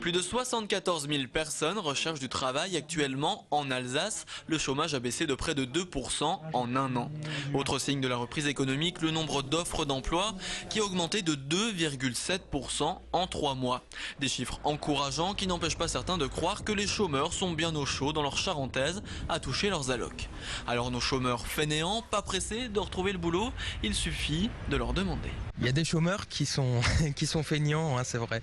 Plus de 74 000 personnes recherchent du travail actuellement en Alsace. Le chômage a baissé de près de 2% en un an. Autre signe de la reprise économique, le nombre d'offres d'emploi qui a augmenté de 2,7% en 3 mois. Des chiffres encourageants qui n'empêchent pas certains de croire que les chômeurs sont bien au chaud dans leur charentaise à toucher leurs allocs. Alors nos chômeurs fainéants, pas pressés de retrouver le boulot, il suffit de leur demander. Il y a des chômeurs qui sont feignants, hein, c'est vrai.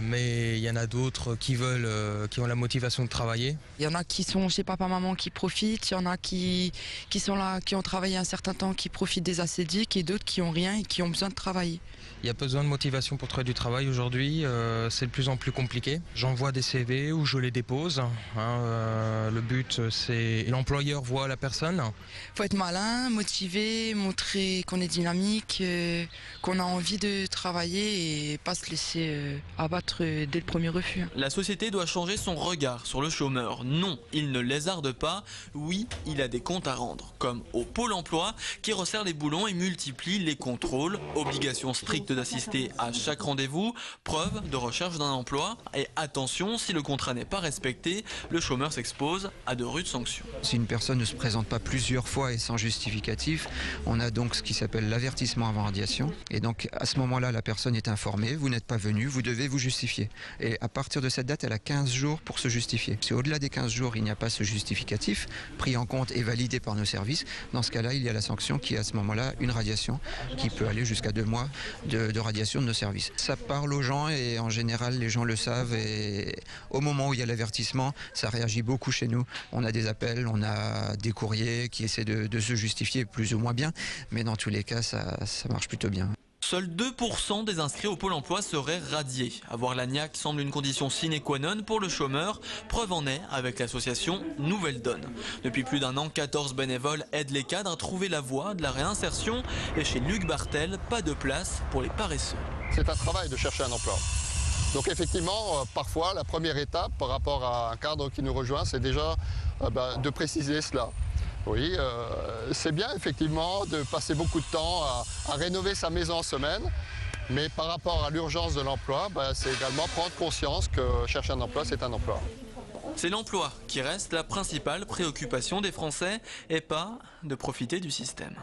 Mais il y en a d'autres qui ont la motivation de travailler. Il y en a qui sont chez papa-maman qui profitent, il y en a qui sont là, qui ont travaillé un certain temps, qui profitent des assédiques et d'autres qui ont rien et qui ont besoin de travailler. Il y a besoin de motivation pour trouver du travail aujourd'hui, c'est de plus en plus compliqué. J'envoie des CV ou je les dépose. Le but, c'est l'employeur voit la personne. Il faut être malin, motivé, montrer qu'on est dynamique, qu'on a envie de travailler et pas se laisser abattre dès le premier refus. La société doit changer son regard sur le chômeur. Non, il ne lézarde pas. Oui, il a des comptes à rendre, comme au Pôle emploi qui resserre les boulons et multiplie les contrôles, obligation stricte d'assister à chaque rendez-vous, preuve de recherche d'un emploi. Et attention, si le contrat n'est pas respecté, le chômeur s'expose à de rudes sanctions. Si une personne ne se présente pas plusieurs fois et sans justificatif, on a donc ce qui s'appelle l'avertissement avant radiation. Et donc à ce moment-là, la personne est informée, vous n'êtes pas venu, vous devez vous justifier. Et à partir de cette date, elle a 15 jours pour se justifier. Si au-delà des 15 jours, il n'y a pas ce justificatif, pris en compte et validé par nos services, dans ce cas-là, il y a la sanction qui est à ce moment-là une radiation qui peut aller jusqu'à 2 mois de radiation de nos services. Ça parle aux gens et en général, les gens le savent et au moment où il y a l'avertissement, ça réagit beaucoup chez nous. On a des appels, on a des courriers qui essaient de se justifier plus ou moins bien, mais dans tous les cas, ça marche plutôt bien. Seuls 2% des inscrits au Pôle emploi seraient radiés. Avoir l'ANIAC semble une condition sine qua non pour le chômeur. Preuve en est avec l'association Nouvelle Donne. Depuis plus d'un an, 14 bénévoles aident les cadres à trouver la voie de la réinsertion. Et chez Luc Bartel, pas de place pour les paresseux. C'est un travail de chercher un emploi. Donc effectivement, parfois, la première étape par rapport à un cadre qui nous rejoint, c'est déjà de préciser cela. Oui, c'est bien effectivement de passer beaucoup de temps à rénover sa maison en semaine, mais par rapport à l'urgence de l'emploi, c'est également prendre conscience que chercher un emploi, c'est un emploi. C'est l'emploi qui reste la principale préoccupation des Français et pas de profiter du système.